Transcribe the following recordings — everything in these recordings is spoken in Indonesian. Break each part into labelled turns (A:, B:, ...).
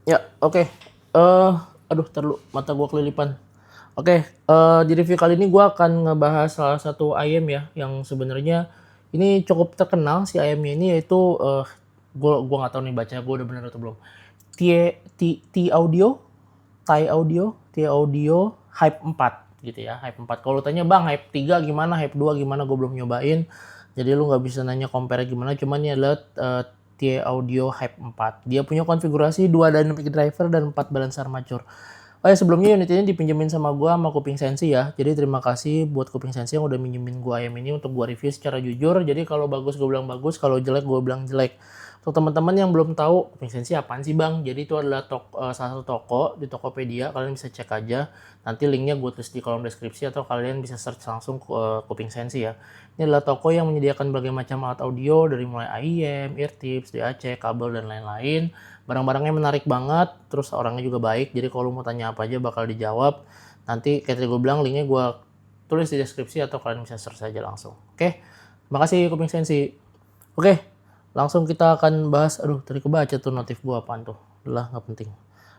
A: Ya, oke. Aduh, terlalu mata gua kelilipan. Oke, di review kali ini gua akan ngebahas salah satu ayam ya, yang sebenarnya ini cukup terkenal si ayamnya ini yaitu, gua nggak tahu nih bacanya gua udah bener atau belum. Tie Ti Ti Audio, Tie Audio Hype 4 gitu ya, Hype 4. Kalau lu tanya, "Bang, Hype 3 gimana? Hype 2 gimana?" Gua belum nyobain. Jadi lu nggak bisa nanya compare gimana, cuman ini adalah, Tie Audio Hype 4. Dia punya konfigurasi 2 dynamic driver dan 4 balancer armature. Oh ya, sebelumnya unit ini dipinjemin sama gua sama Kuping Sensi ya. Jadi terima kasih buat Kuping Sensi yang udah minjemin gua ayam ini untuk gua review secara jujur. Jadi kalau bagus gua bilang bagus, kalau jelek gua bilang jelek. Untuk teman-teman yang belum tahu, Kuping Sensi apaan sih Bang? Jadi itu adalah salah satu toko di Tokopedia, kalian bisa cek aja. Nanti linknya gue tulis di kolom deskripsi atau kalian bisa search langsung ke Kuping Sensi ya. Ini adalah toko yang menyediakan berbagai macam alat audio dari mulai AIM, ear tips, DAC, kabel dan lain-lain. Barang-barangnya menarik banget, terus orangnya juga baik. Jadi kalau mau tanya apa aja bakal dijawab. Nanti kayak tadi gue bilang linknya gue tulis di deskripsi atau kalian bisa search aja langsung. Oke, makasih Kuping Sensi. Oke, langsung kita akan bahas. Aduh, tadi kebaca tuh notif gue apaan tuh. Udah nggak penting.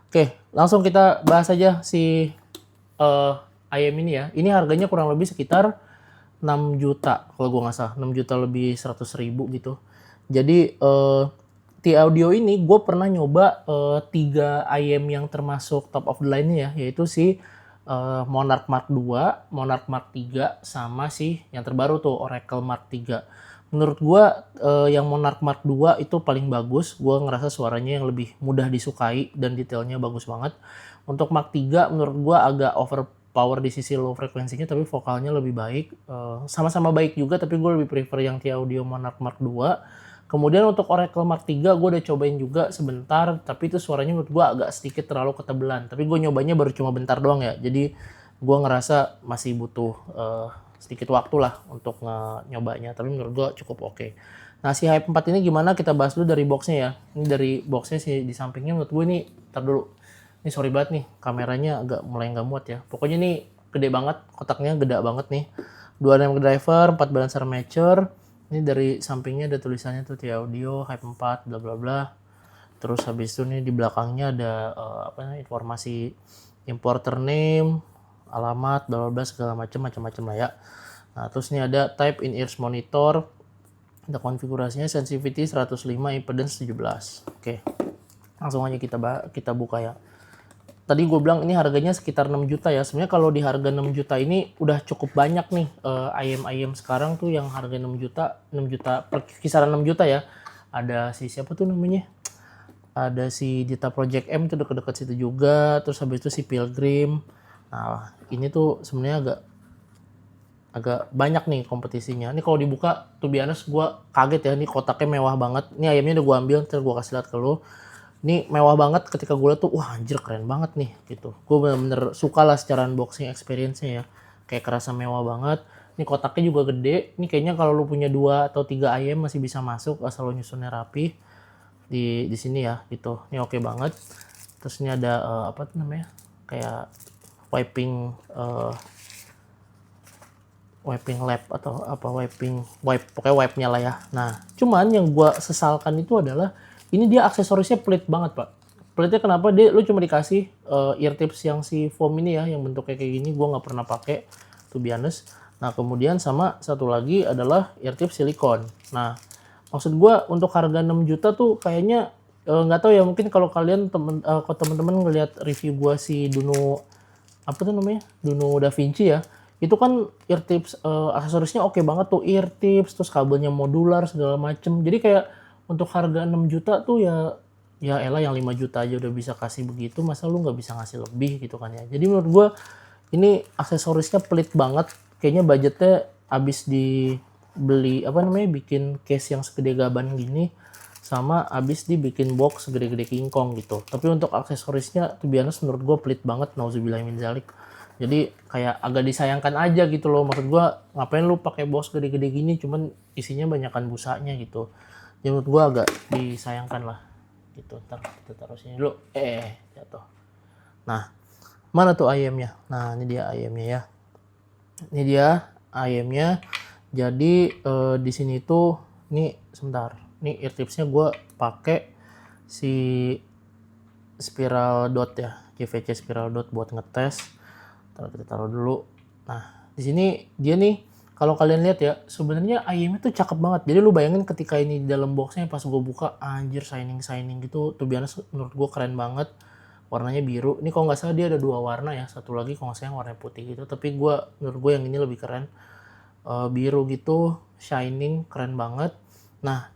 A: Oke, langsung kita bahas aja si ayam ini ya. Ini harganya kurang lebih sekitar 6 juta kalau gue nggak salah, 6 juta lebih 100.000 gitu. Jadi T-Audio ini gue pernah nyoba 3 IM yang termasuk top of the line ya, yaitu si Monarch Mark 2, Monarch Mark 3, sama si yang terbaru tuh Oracle Mark 3. Menurut gue yang Monarch Mark 2 itu paling bagus, gue ngerasa suaranya yang lebih mudah disukai dan detailnya bagus banget. Untuk Mark 3 menurut gue agak overpower di sisi low frekuensinya, tapi vokalnya lebih baik. Sama-sama baik juga, tapi gue lebih prefer yang T-Audio Monarch Mark 2. Kemudian untuk Oracle Mark 3 gue udah cobain juga sebentar, tapi itu suaranya menurut gue agak sedikit terlalu ketebelan. Tapi gue nyobanya baru cuma bentar doang ya, jadi gue ngerasa masih butuh sedikit waktu lah untuk nyobanya. Tapi menurut gue cukup oke. Nah, si Hype 4 ini gimana, kita bahas dulu dari boxnya ya. Ini dari boxnya sih, di sampingnya menurut gue ini, ntar dulu. Ini sorry banget nih, kameranya agak mulai nggak muat ya. Pokoknya ini gede banget, kotaknya gede banget nih. 2 dynamic driver, 4 balancer armature. Ini dari sampingnya ada tulisannya tuh T-Audio, Hype 4, bla bla bla. Terus habis itu nih di belakangnya ada informasi importer name, alamat, bla bla bla, segala macam lah ya. Nah, terus ini ada type in ears monitor. Ada konfigurasinya sensitivity 105, impedance 17. Oke. Langsung aja kita buka ya. Tadi gue bilang ini harganya sekitar 6 juta ya. Sebenarnya kalau di harga 6 juta ini udah cukup banyak nih ayam-ayam sekarang tuh yang harga 6 juta, kisaran 6 juta ya. Ada si siapa tuh namanya? Ada si Dita Project M tuh deket-deket situ juga. Terus habis itu si Pilgrim. Nah, ini tuh sebenarnya agak banyak nih kompetisinya. Ini kalau dibuka tuh biasa gue kaget ya, ini kotaknya mewah banget. Ini ayamnya udah gue ambil, ntar gue kasih lihat ke lo. Ini mewah banget, ketika gue liat tuh, wah anjir keren banget nih gitu. Gue bener-bener suka lah secara unboxing experience-nya ya. Kayak kerasa mewah banget. Ini kotaknya juga gede. Ini kayaknya kalau lu punya 2 atau 3 ayam masih bisa masuk asal lu nyusunnya rapi di sini ya gitu. Ini oke banget. Terus ini ada apa tuh namanya? Kayak wiping wiping lab atau apa, pokoknya wipe-nya lah ya. Nah, cuman yang gue sesalkan itu adalah ini dia aksesorisnya pelit banget, Pak. Pelitnya kenapa? Lu cuma dikasih ear tips yang si foam ini ya, yang bentuknya kayak gini. Gue nggak pernah pakai, to be honest. Nah, kemudian sama satu lagi adalah ear tips silikon. Nah, maksud gue untuk harga 6 juta tuh kayaknya nggak tahu ya, mungkin kalau kalian temen-temen ngelihat review gue si Duno, apa tuh namanya, Duno Da Vinci ya, itu kan ear tips aksesorisnya oke banget tuh, ear tips, terus kabelnya modular segala macem. Jadi kayak untuk harga 6 juta tuh ya elah, yang 5 juta aja udah bisa kasih begitu, masa lu nggak bisa ngasih lebih gitu kan ya. Jadi menurut gue ini aksesorisnya pelit banget. Kayaknya budgetnya abis dibeli apa namanya, bikin case yang segede gaban gini, sama abis dibikin box segede-gede King Kong gitu. Tapi untuk aksesorisnya tuh biasa menurut gue pelit banget, nauzubillah min zalik. Jadi kayak agak disayangkan aja gitu loh. Maksud gue, ngapain lu pakai box gede-gede gini cuman isinya banyakan busanya gitu. Ya menurut gue agak disayangkan lah gitu. Ntar kita taruh sini dulu. Jatuh. Nah, mana tuh ayamnya? Nah, ini dia ayamnya ya. Ini dia ayamnya. Jadi di sini tuh, ini sebentar. Ini ear tipsnya gue pakai si spiral dot ya, JVC spiral dot buat ngetes. Ntar kita taruh dulu. Nah, di sini dia nih, kalau kalian lihat ya, sebenarnya ayamnya tuh cakep banget. Jadi lu bayangin ketika ini di dalam boxnya pas gue buka, anjir shining gitu. Tuh biasa menurut gue keren banget. Warnanya biru. Ini kalau nggak salah dia ada 2 warna ya. Satu lagi kalau nggak salah yang warna putih gitu. Tapi menurut gue yang ini lebih keren. Biru gitu, shining, keren banget. Nah,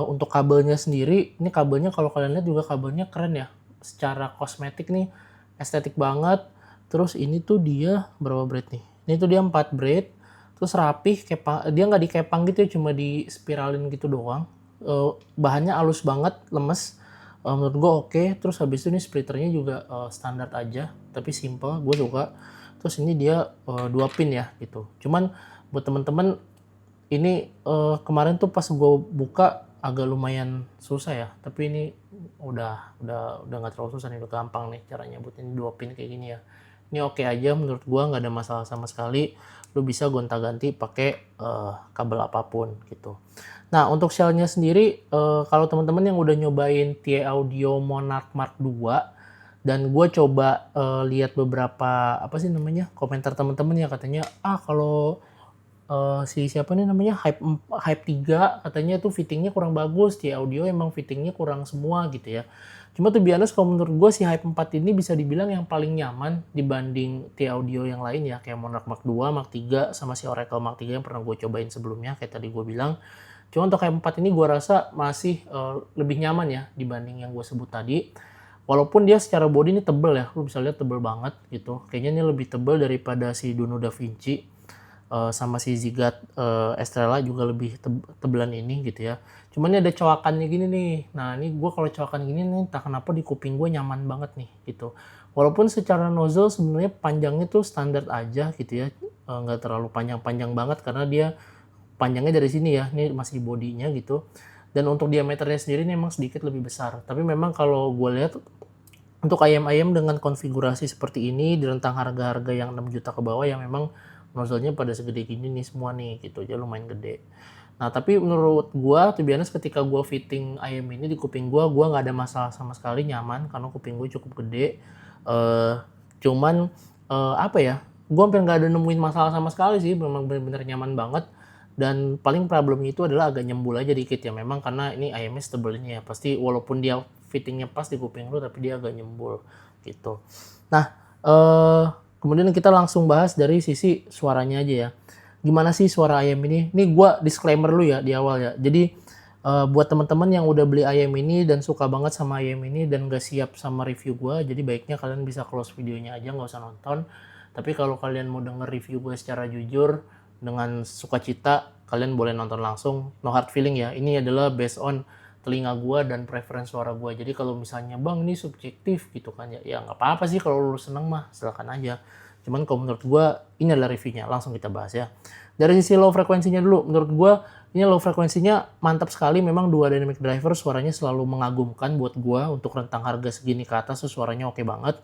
A: untuk kabelnya sendiri, ini kabelnya kalau kalian lihat juga kabelnya keren ya. Secara kosmetik nih, estetik banget. Terus ini tuh dia berapa braid nih? Ini tuh dia 4 braid. Terus rapih, dia nggak dikepang gitu ya, cuma di spiralin gitu doang. Bahannya halus banget, lemes. Menurut gue oke. Terus habis itu nih splitternya juga standar aja, tapi simple, gue suka. Terus ini dia 2 pin ya gitu. Cuman buat temen-temen ini kemarin tuh pas gue buka agak lumayan susah ya, tapi ini udah nggak terlalu susah nih, udah gampang nih caranya buat ini 2 pin kayak gini ya. Ini oke aja menurut gue, nggak ada masalah sama sekali. Lu bisa gonta-ganti pakai kabel apapun gitu. Nah, untuk shellnya sendiri, kalau teman-teman yang udah nyobain TI Audio Monarch Mark II, dan gue coba lihat beberapa komentar teman-teman ya, katanya kalau siapa nih namanya Hype 3 katanya tuh fittingnya kurang bagus, TI Audio emang fittingnya kurang semua gitu ya. Cuma tuh biasa kalau menurut gue si Hype 4 ini bisa dibilang yang paling nyaman dibanding TI Audio yang lain ya, kayak Monarch Mark 2, Mark 3 sama si Oracle Mark 3 yang pernah gue cobain sebelumnya kayak tadi gue bilang. Cuma untuk Hype 4 ini gue rasa masih lebih nyaman ya dibanding yang gue sebut tadi. Walaupun dia secara body ini tebel ya, lu bisa lihat tebel banget gitu. Kayaknya ini lebih tebel daripada si Dono DaVinci. Sama si Zigat Estrella juga lebih tebelan ini gitu ya. Cuman ini ada coakannya gini nih. Nah ini gue kalau coakan gini nih, entah kenapa di kuping gue nyaman banget nih gitu. Walaupun secara nozzle sebenarnya panjangnya tuh standar aja gitu ya, nggak terlalu panjang-panjang banget karena dia panjangnya dari sini ya, ini masih bodinya gitu. Dan untuk diameternya sendiri ini memang sedikit lebih besar. Tapi memang kalau gue lihat untuk ayam-ayam dengan konfigurasi seperti ini di rentang harga-harga yang 6 juta ke bawah yang memang nozzle-nya pada segede gini nih semua nih gitu aja lumayan gede. Nah tapi menurut gua tuh biasanya ketika gua fitting ayam ini di kuping gua nggak ada masalah sama sekali, nyaman karena kuping gua cukup gede. Cuman apa ya, gua hampir nggak ada nemuin masalah sama sekali sih, memang bener-bener nyaman banget. Dan paling problemnya itu adalah agak nyembul aja dikit ya, memang karena ini ayamnya setebel ini ya, pasti walaupun dia fittingnya pas di kuping lu tapi dia agak nyembul gitu. Nah kemudian kita langsung bahas dari sisi suaranya aja ya. Gimana sih suara ayam ini? Ini gue disclaimer lu ya di awal ya. Jadi buat teman-teman yang udah beli ayam ini dan suka banget sama ayam ini dan gak siap sama review gue, jadi baiknya kalian bisa close videonya aja, nggak usah nonton. Tapi kalau kalian mau denger review gue secara jujur, dengan sukacita, kalian boleh nonton langsung. No hard feeling ya. Ini adalah based on telinga gue dan preference suara gue. Jadi kalau misalnya bang ini subjektif gitu kan ya nggak apa-apa sih, kalau lu seneng mah silakan aja. Cuman kalau menurut gue ini adalah reviewnya, langsung kita bahas ya. Dari sisi low frekuensinya dulu, menurut gue ini low frekuensinya mantap sekali. Memang dua dynamic driver suaranya selalu mengagumkan buat gue. Untuk rentang harga segini ke atas suaranya oke banget.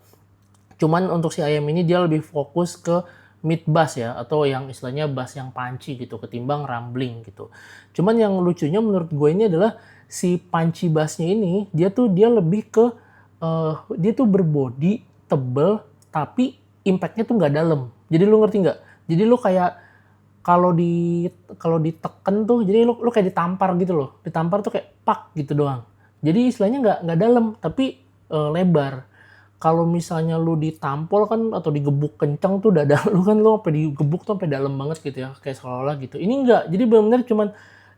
A: Cuman untuk si ayam ini dia lebih fokus ke mid bass ya, atau yang istilahnya bass yang punchy gitu ketimbang rumbling gitu. Cuman yang lucunya menurut gue ini adalah si punchy bassnya ini dia lebih ke dia tuh berbody tebel tapi impactnya tuh nggak dalam. Jadi lu ngerti nggak? Jadi lu kayak kalau diteken tuh, jadi lu kayak ditampar gitu loh. Ditampar tuh kayak pak gitu doang. Jadi istilahnya nggak dalam tapi lebar. Kalau misalnya lu ditampol kan atau digebuk kencang tuh dada lu kan, lu sampai digebuk tuh sampai dalam banget gitu ya, kayak seolah-olah gitu. Ini enggak, jadi benar-benar cuman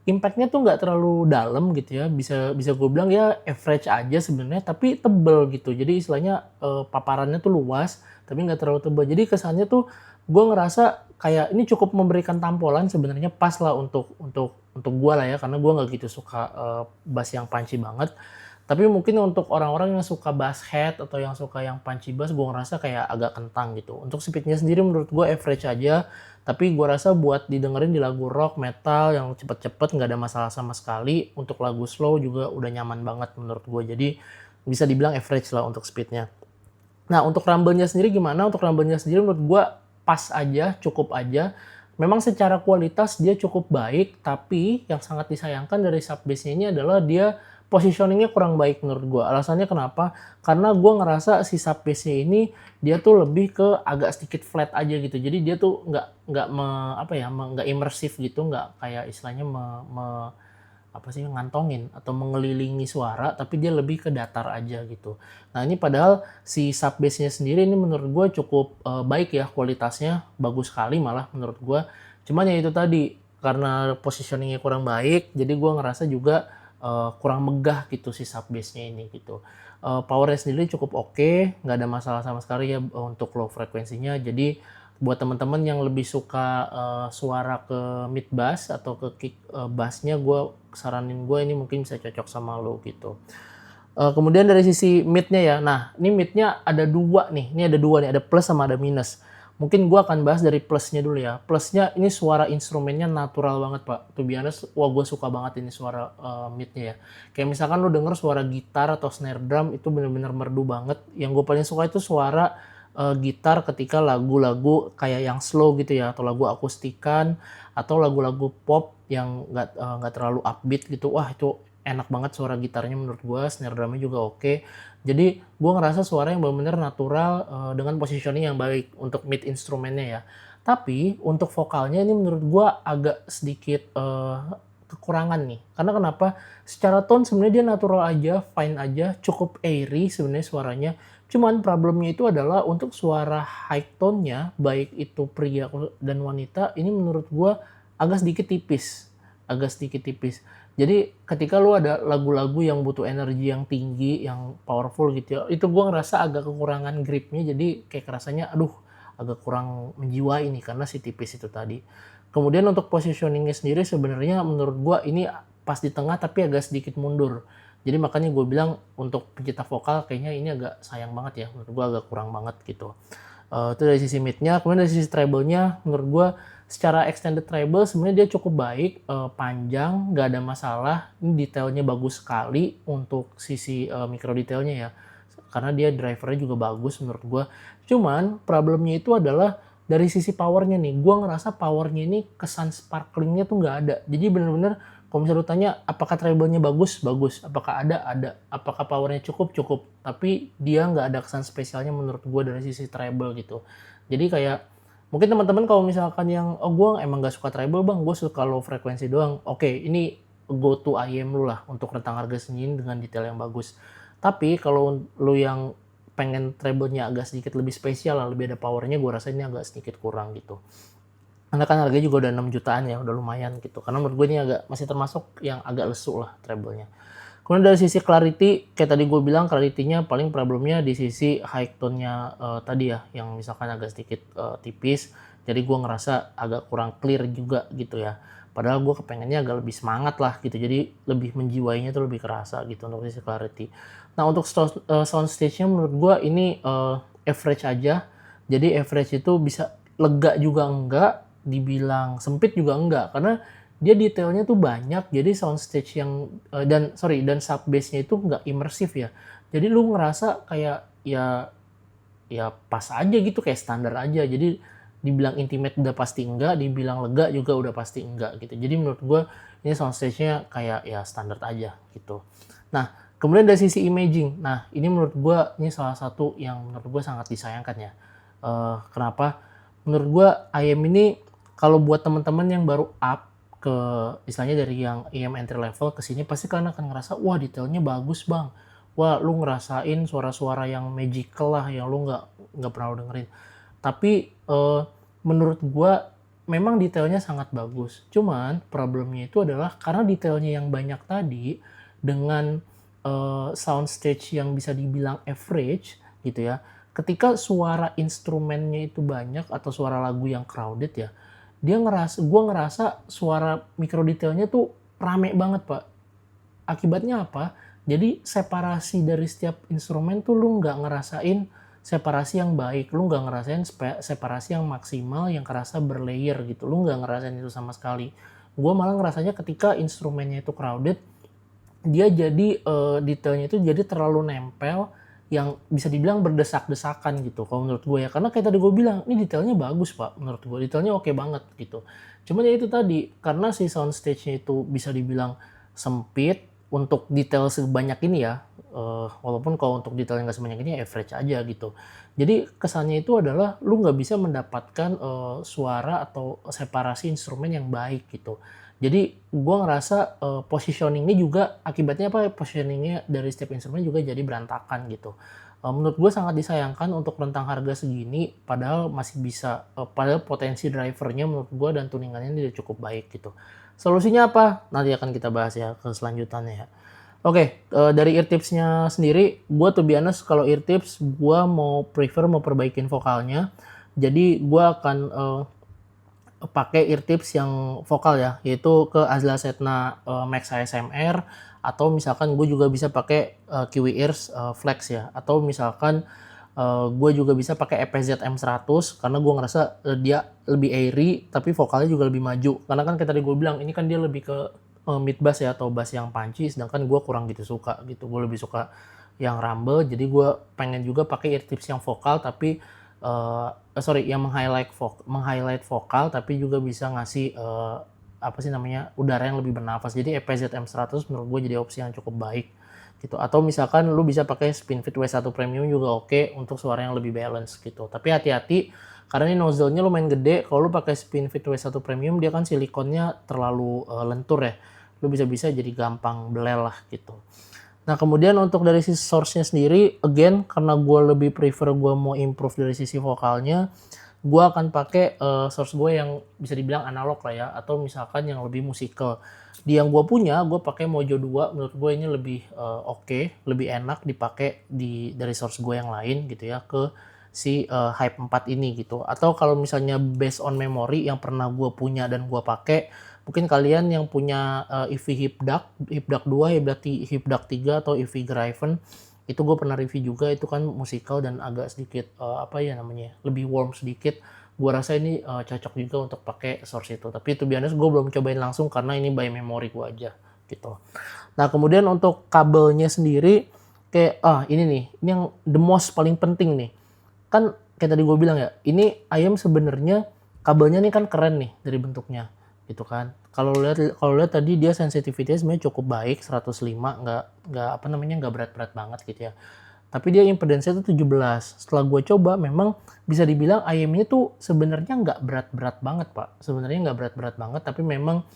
A: impactnya tuh nggak terlalu dalam gitu ya, bisa gue bilang ya average aja sebenarnya, tapi tebel gitu. Jadi istilahnya paparannya tuh luas tapi nggak terlalu tebal. Jadi kesannya tuh gue ngerasa kayak ini cukup memberikan tampolan, sebenarnya pas lah untuk gue lah ya, karena gue nggak gitu suka bass yang punchy banget. Tapi mungkin untuk orang-orang yang suka bass head atau yang suka yang punchy bass, gue ngerasa kayak agak kentang gitu. Untuk speednya sendiri menurut gue average aja, tapi gue rasa buat didengerin di lagu rock, metal yang cepet-cepet nggak ada masalah sama sekali. Untuk lagu slow juga udah nyaman banget menurut gue, jadi bisa dibilang average lah untuk speednya. Nah untuk rumble-nya sendiri gimana? Untuk rumble-nya sendiri menurut gue pas aja, cukup aja. Memang secara kualitas dia cukup baik, tapi yang sangat disayangkan dari sub bass-nya ini adalah dia positioningnya kurang baik menurut gue. Alasannya kenapa? Karena gue ngerasa si sub bass-nya ini dia tuh lebih ke agak sedikit flat aja gitu. Jadi dia tuh nggak imersif gitu, nggak kayak istilahnya apa sih, ngantongin atau mengelilingi suara, tapi dia lebih ke datar aja gitu. Nah ini padahal si sub bass-nya sendiri ini menurut gue cukup baik ya, kualitasnya bagus sekali malah menurut gue. Cuman ya itu tadi, karena positioningnya kurang baik, jadi gue ngerasa juga kurang megah gitu si sub bass-nya ini gitu. Power-nya sendiri cukup oke, nggak ada masalah sama sekali ya untuk low frekuensinya. Jadi buat teman-teman yang lebih suka suara ke mid bass atau ke kick bassnya, gue saranin gue ini mungkin bisa cocok sama lo gitu. Kemudian dari sisi midnya ya, nah ini midnya ada dua nih, ada plus sama ada minus. Mungkin gue akan bahas dari plusnya dulu ya. Plusnya ini suara instrumennya natural banget pak. To be honest, wah gue suka banget ini suara midnya ya. Kayak misalkan lo denger suara gitar atau snare drum itu bener-bener merdu banget. Yang gue paling suka itu suara gitar ketika lagu-lagu kayak yang slow gitu ya, atau lagu akustikan, atau lagu-lagu pop yang nggak terlalu upbeat gitu. Wah itu enak banget suara gitarnya menurut gue, snare drumnya juga oke. Jadi gue ngerasa suara yang benar-benar natural dengan positioning yang baik untuk mid instrumennya ya. Tapi untuk vokalnya ini menurut gue agak sedikit kekurangan nih. Karena kenapa? Secara tone sebenarnya dia natural aja, fine aja, cukup airy sebenarnya suaranya. Cuman problemnya itu adalah untuk suara high tone-nya, baik itu pria dan wanita, ini menurut gue agak sedikit tipis. Agak sedikit tipis. Jadi ketika lu ada lagu-lagu yang butuh energi yang tinggi, yang powerful gitu ya, itu gue ngerasa agak kekurangan gripnya, jadi kayak rasanya aduh agak kurang menjiwai ini karena si tipis itu tadi. Kemudian untuk positioningnya sendiri sebenarnya menurut gue ini pas di tengah tapi agak sedikit mundur. Jadi makanya gue bilang untuk pencipta vokal kayaknya ini agak sayang banget ya, menurut gue agak kurang banget gitu. Itu dari sisi midnya. Kemudian dari sisi treble-nya menurut gue secara extended treble sebenarnya dia cukup baik, panjang, nggak ada masalah. Ini detailnya bagus sekali untuk sisi micro detailnya ya, karena dia drivernya juga bagus menurut gue. Cuman problemnya itu adalah dari sisi powernya nih, gue ngerasa powernya ini kesan sparklingnya tuh nggak ada. Jadi bener-bener kalau misalnya lu tanya apakah treble-nya bagus, bagus. Apakah ada. Apakah powernya cukup, cukup. Tapi dia nggak ada kesan spesialnya menurut gue dari sisi treble gitu. Jadi kayak mungkin teman-teman kalau misalkan yang gue emang nggak suka treble bang, gue suka low frekuensi doang. Oke, ini go to IM lu lah untuk rentang harga segini dengan detail yang bagus. Tapi kalau lu yang pengen treble-nya agak sedikit lebih spesial lah, lebih ada powernya, gue rasa ini agak sedikit kurang gitu. Karena kan harganya juga udah 6 jutaan ya, udah lumayan gitu. Karena menurut gue ini masih termasuk yang agak lesu lah treble-nya. Kemudian dari sisi clarity, kayak tadi gue bilang clarity-nya paling problemnya di sisi high tone-nya tadi ya, yang misalkan agak sedikit tipis. Jadi gue ngerasa agak kurang clear juga gitu ya. Padahal gue kepengennya agak lebih semangat lah gitu. Jadi lebih menjiwainya tuh lebih kerasa gitu untuk sisi clarity. Nah untuk sound stage-nya menurut gue ini average aja. Jadi average itu bisa lega juga enggak, dibilang sempit juga enggak, karena dia detailnya tuh banyak. Jadi soundstage yang dan sub bass-nya itu nggak imersif ya. Jadi lu ngerasa kayak ya pas aja gitu, kayak standar aja. Jadi dibilang intimate udah pasti enggak, dibilang lega juga udah pasti enggak gitu. Jadi menurut gue ini soundstage-nya kayak ya standar aja gitu. Nah kemudian dari sisi imaging, nah ini menurut gue ini salah satu yang menurut gue sangat disayangkan ya. Kenapa? Menurut gue IM ini kalau buat teman-teman yang baru up ke istilahnya dari yang IM entry level ke sini, pasti kalian akan ngerasa wah detailnya bagus bang, wah lu ngerasain suara-suara yang magical lah yang lu nggak pernah dengerin. Tapi menurut gua memang detailnya sangat bagus, cuman problemnya itu adalah karena detailnya yang banyak tadi dengan soundstage yang bisa dibilang average gitu ya, ketika suara instrumennya itu banyak atau suara lagu yang crowded ya, gue ngerasa suara micro detailnya tuh rame banget pak. Akibatnya apa? Jadi separasi dari setiap instrumen tuh lu nggak ngerasain separasi yang baik, lu nggak ngerasain separasi yang maksimal yang kerasa berlayer gitu, lu nggak ngerasain itu sama sekali. Gue malah ngerasanya ketika instrumennya itu crowded, dia jadi detailnya itu jadi terlalu nempel, yang bisa dibilang berdesak-desakan gitu kalau menurut gue ya. Karena kayak tadi gue bilang, ini detailnya bagus pak, menurut gue detailnya oke banget gitu. Cuman ya itu tadi, karena si soundstage-nya itu bisa dibilang sempit, untuk detail sebanyak ini ya, walaupun kalau untuk detail yang nggak sebanyak ini average aja gitu. Jadi kesannya itu adalah lu nggak bisa mendapatkan, suara atau separasi instrumen yang baik gitu. Jadi gua ngerasa, positioning-nya juga akibatnya apa, positioning-nya dari setiap instrumen juga jadi berantakan gitu. Menurut gue sangat disayangkan untuk rentang harga segini padahal masih bisa, padahal potensi driver-nya menurut gue dan tuningannya ini udah cukup baik gitu. Solusinya apa? Nanti akan kita bahas ya ke selanjutannya ya. Oke, dari ear tips-nya sendiri, gue to be honest kalau ear tips gue mau prefer mau perbaikin vokalnya. Jadi gue akan, pakai ear tips yang vokal ya, yaitu ke Azla Setna, Max ASMR atau misalkan gue juga bisa pakai, Kiwi Ears, Flex ya, atau misalkan, gue juga bisa pakai EPZ M100 karena gue ngerasa, dia lebih airy tapi vokalnya juga lebih maju. Karena kan kayak tadi gue bilang ini kan dia lebih ke, mid bass ya atau bass yang punchy sedangkan gue kurang gitu suka gitu. Gue lebih suka yang rumble jadi gue pengen juga pakai ear tips yang vokal tapi, sorry yang meng-highlight vokal tapi juga bisa ngasih, apa sih namanya, udara yang lebih bernafas. Jadi EPZ M100 menurut gue jadi opsi yang cukup baik gitu. Atau misalkan lu bisa pakai Spinfit W1 Premium juga oke untuk suara yang lebih balance gitu. Tapi hati-hati karena ini nozzle-nya lumayan gede. Kalau lu pakai Spinfit W1 Premium dia kan silikonnya terlalu, lentur ya. Lu bisa-bisa jadi gampang belel lah gitu. Nah kemudian untuk dari sisi source-nya sendiri, again karena gue lebih prefer gue mau improve dari sisi vokalnya, gue akan pakai, source gue yang bisa dibilang analog lah ya, atau misalkan yang lebih musikal. Di yang gue punya, gue pakai Mojo 2, menurut gue ini lebih, oke, lebih enak dipakai dari source gue yang lain gitu ya, ke si, Hype 4 ini gitu. Atau kalau misalnya based on memory yang pernah gue punya dan gue pakai, mungkin kalian yang punya, EV Hipdak 2, Hipdak 3 atau EV Graven, itu gue pernah review juga, itu kan musikal dan agak sedikit, apa ya namanya, lebih warm sedikit. Gue rasa ini, cocok juga untuk pakai source itu. Tapi to be honest gue belum cobain langsung karena ini by memory gue aja gitu. Nah kemudian untuk kabelnya sendiri, kayak, ini nih, ini yang the most paling penting nih. Kan kayak tadi gue bilang ya, ini ayam sebenarnya kabelnya nih kan keren nih dari bentuknya gitu kan. Kalau lihat tadi dia sensitivity-nya sebenarnya cukup baik 105 nggak apa namanya nggak berat-berat banget gitu ya. Tapi dia impedance-nya tuh 17. Setelah gue coba memang bisa dibilang ayam ini tuh sebenarnya nggak berat-berat banget Pak. Sebenarnya nggak berat-berat banget tapi memang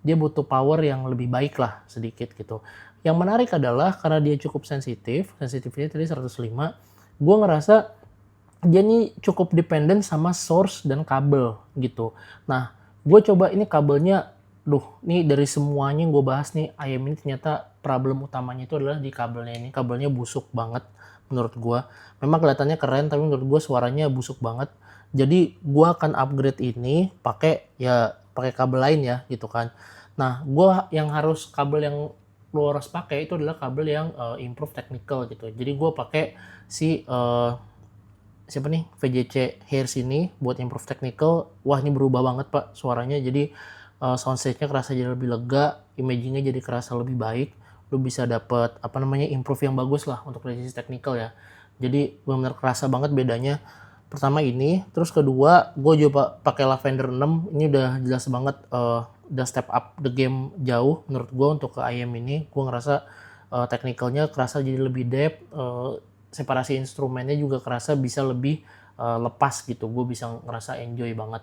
A: dia butuh power yang lebih baik lah sedikit gitu. Yang menarik adalah karena dia cukup sensitif, sensitivity tadi 105, gue ngerasa dia nih cukup dependent sama source dan kabel gitu. Nah, gue coba ini kabelnya, nih dari semuanya yang gue bahas nih, ayam ini ternyata problem utamanya itu adalah di kabelnya ini. Kabelnya busuk banget menurut gue. Memang kelihatannya keren, tapi menurut gue suaranya busuk banget. Jadi gue akan upgrade ini pakai kabel lain ya gitu kan. Nah, yang harus kabel yang lo harus pakai itu adalah kabel yang improve technical gitu. Jadi gue pakai si siapa nih VJC Hairs ini buat improve technical. Wah ini berubah banget Pak suaranya, jadi soundstage-nya kerasa jadi lebih lega, imaging-nya jadi kerasa lebih baik, lu bisa dapet apa namanya improve yang bagus lah untuk dari sisi technical ya. Jadi benar-benar kerasa banget bedanya. Pertama ini, terus kedua gue juga pakai Lavender 6, ini udah jelas banget, udah step up the game jauh menurut gue untuk ke IM ini. Gue ngerasa technicalnya kerasa jadi lebih depth, separasi instrumennya juga kerasa bisa lebih lepas gitu. Gue bisa ngerasa enjoy banget.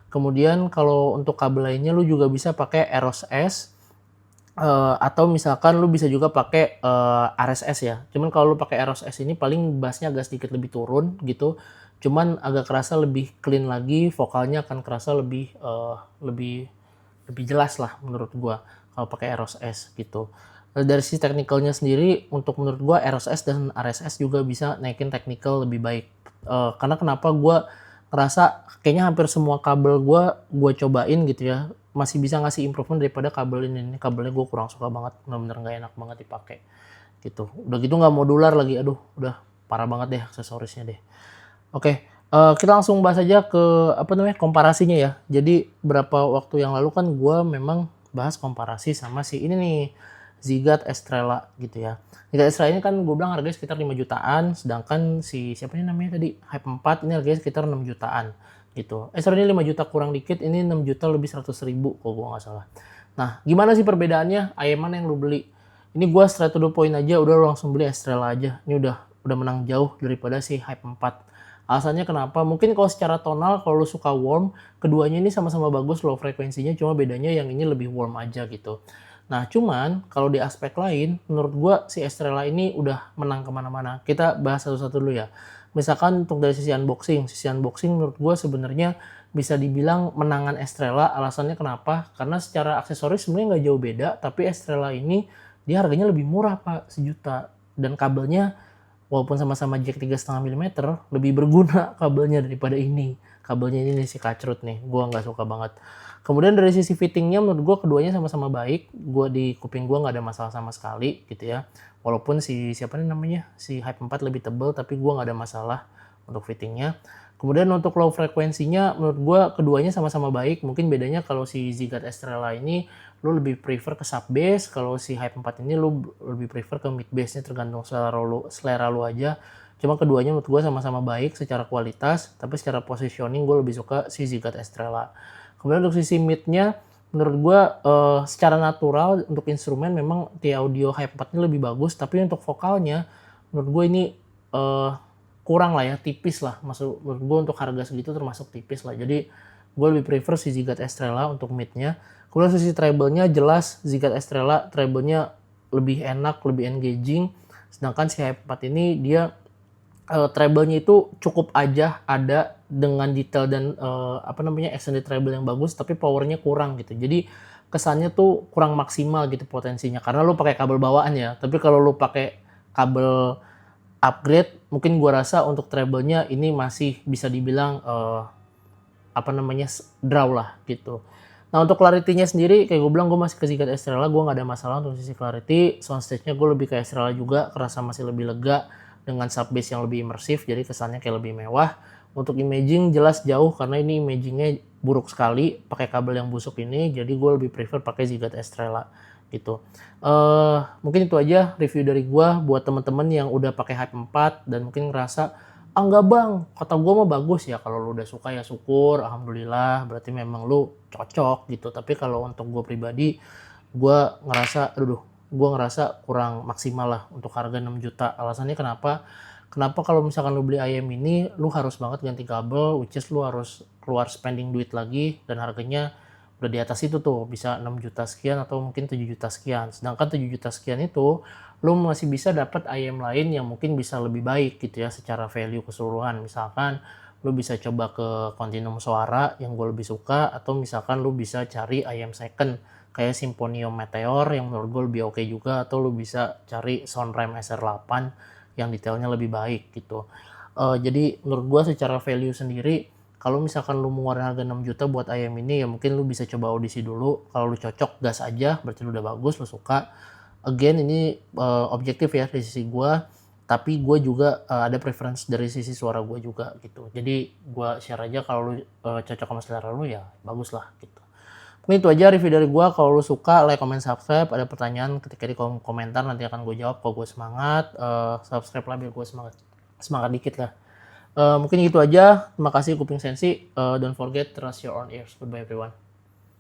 A: Kemudian kalau untuk kabel lainnya lu juga bisa pakai Eros S, atau misalkan lu bisa juga pakai RSS ya. Cuman kalau lu pakai Eros S ini paling bassnya agak sedikit lebih turun gitu. Cuman agak kerasa lebih clean lagi, vokalnya akan kerasa lebih jelas lah menurut gua kalau pakai Eros S gitu. Dari sisi teknikalnya sendiri, untuk menurut gue RSS dan RSS juga bisa naikin technical lebih baik. Karena kenapa gue ngerasa kayaknya hampir semua kabel gue cobain gitu ya, masih bisa ngasih improvement daripada kabel ini. Kabelnya gue kurang suka banget, bener-bener gak enak banget dipakai gitu. Udah gitu nggak modular lagi, aduh udah parah banget deh aksesorisnya deh. Oke, kita langsung bahas aja ke apa namanya komparasinya ya. Jadi berapa waktu yang lalu kan gue memang bahas komparasi sama si ini nih, Zigat Estrella gitu ya. Zigat Estrella ini kan gue bilang harganya sekitar 5 jutaan, sedangkan si siapa ini namanya tadi Hype 4 ini harganya sekitar 6 jutaan gitu. Sorry ini 5 juta kurang dikit, ini 6 juta lebih 100 ribu kalau gue nggak salah. Nah gimana sih perbedaannya, ayam mana yang lu beli? Ini gue straight to the point aja, udah lu langsung beli Estrella aja. Ini udah menang jauh daripada si Hype 4. Alasannya kenapa? Mungkin kalau secara tonal, kalau lu suka warm, keduanya ini sama-sama bagus low frekuensinya, cuma bedanya yang ini lebih warm aja gitu. Nah, cuman kalau di aspek lain, menurut gua si Estrella ini udah menang kemana-mana. Kita bahas satu-satu dulu ya. Misalkan untuk dari sisi unboxing menurut gua sebenarnya bisa dibilang menangan Estrella. Alasannya kenapa? Karena secara aksesoris sebenarnya nggak jauh beda, tapi Estrella ini dia harganya lebih murah Pak, 1 juta. Dan kabelnya walaupun sama-sama jack 3,5 mm, lebih berguna kabelnya daripada ini. Kabelnya ini si kacrut nih, gua nggak suka banget. Kemudian dari sisi fittingnya menurut gua keduanya sama-sama baik. Gua di kuping gua nggak ada masalah sama sekali gitu ya. Walaupun si siapa nih namanya, si Hype 4 lebih tebal, tapi gua nggak ada masalah untuk fittingnya. Kemudian untuk low frekuensinya menurut gua keduanya sama-sama baik. Mungkin bedanya kalau si Zigat Estrella ini lu lebih prefer ke sub bass, kalau si Hype 4 ini lu lebih prefer ke mid bass-nya, tergantung selera lu aja. Cuma keduanya menurut gua sama-sama baik secara kualitas, tapi secara positioning gua lebih suka si Zigat Estrella. Kemudian untuk sisi mid-nya menurut gua secara natural untuk instrumen memang T-Audio Hype 4 ini lebih bagus, tapi untuk vokalnya menurut gue ini kurang lah ya, tipis lah. Menurut gue untuk harga segitu termasuk tipis lah. Jadi gue lebih prefer si Zigat Estrella untuk mid-nya. Kemudian sisi treble-nya jelas Zigat Estrella treble-nya lebih enak, lebih engaging. Sedangkan si Hype 4 ini dia treble-nya itu cukup aja ada dengan detail dan extended treble yang bagus, tapi powernya kurang gitu. Jadi kesannya tuh kurang maksimal gitu potensinya, karena lu pakai kabel bawaan ya. Tapi kalau lu pakai kabel upgrade, mungkin gua rasa untuk treble-nya ini masih bisa dibilang draw lah gitu. Nah untuk clarity-nya sendiri, kayak gue bilang gue masih ke Zigat Estrella, gue nggak ada masalah untuk sisi clarity. Soundstage-nya gue lebih ke Estrella juga, kerasa masih lebih lega dengan sub bass yang lebih imersif, jadi kesannya kayak lebih mewah. Untuk imaging jelas jauh, karena ini imagingnya buruk sekali, pakai kabel yang busuk ini, jadi gue lebih prefer pakai Zigat Estrella gitu. Mungkin itu aja review dari gue buat temen-temen yang udah pakai Hype 4 dan mungkin ngerasa enggak bang, kata gue mah bagus ya, kalau lu udah suka ya syukur, alhamdulillah, berarti memang lu cocok gitu. Tapi kalau untuk gue pribadi, gue ngerasa kurang maksimal lah untuk harga 6 juta. Alasannya kenapa? Kenapa kalau misalkan lu beli IM ini, lu harus banget ganti kabel, which is lu harus keluar spending duit lagi, dan harganya udah di atas itu tuh, bisa 6 juta sekian atau mungkin 7 juta sekian. Sedangkan 7 juta sekian itu, lu masih bisa dapat IM lain yang mungkin bisa lebih baik gitu ya secara value keseluruhan. Misalkan lu bisa coba ke Continuum Suara yang gue lebih suka, atau misalkan lu bisa cari IM second kayak Symphonium Meteor yang menurut gue lebih oke juga, atau lu bisa cari Soundrhyme SR8 yang detailnya lebih baik gitu. Jadi menurut gue secara value sendiri, kalau misalkan lu mengeluarkan harga 6 juta buat IM ini, ya mungkin lu bisa coba audisi dulu. Kalau lu cocok, gas aja, berarti lu udah bagus, lu suka. Again, ini objektif ya dari sisi gue, tapi gue juga ada preference dari sisi suara gue juga gitu. Jadi gue share aja, kalau lu cocok sama selera lu ya bagus lah gitu. Mungkin itu aja review dari gue. Kalau lu suka, like, comment, subscribe. Ada pertanyaan ketika di kolom komentar, nanti akan gue jawab kalau gue semangat. Subscribe lah biar gue semangat dikit lah. Mungkin gitu aja. Terima kasih Kuping Sensi. Don't forget, trust your own ears. Goodbye everyone.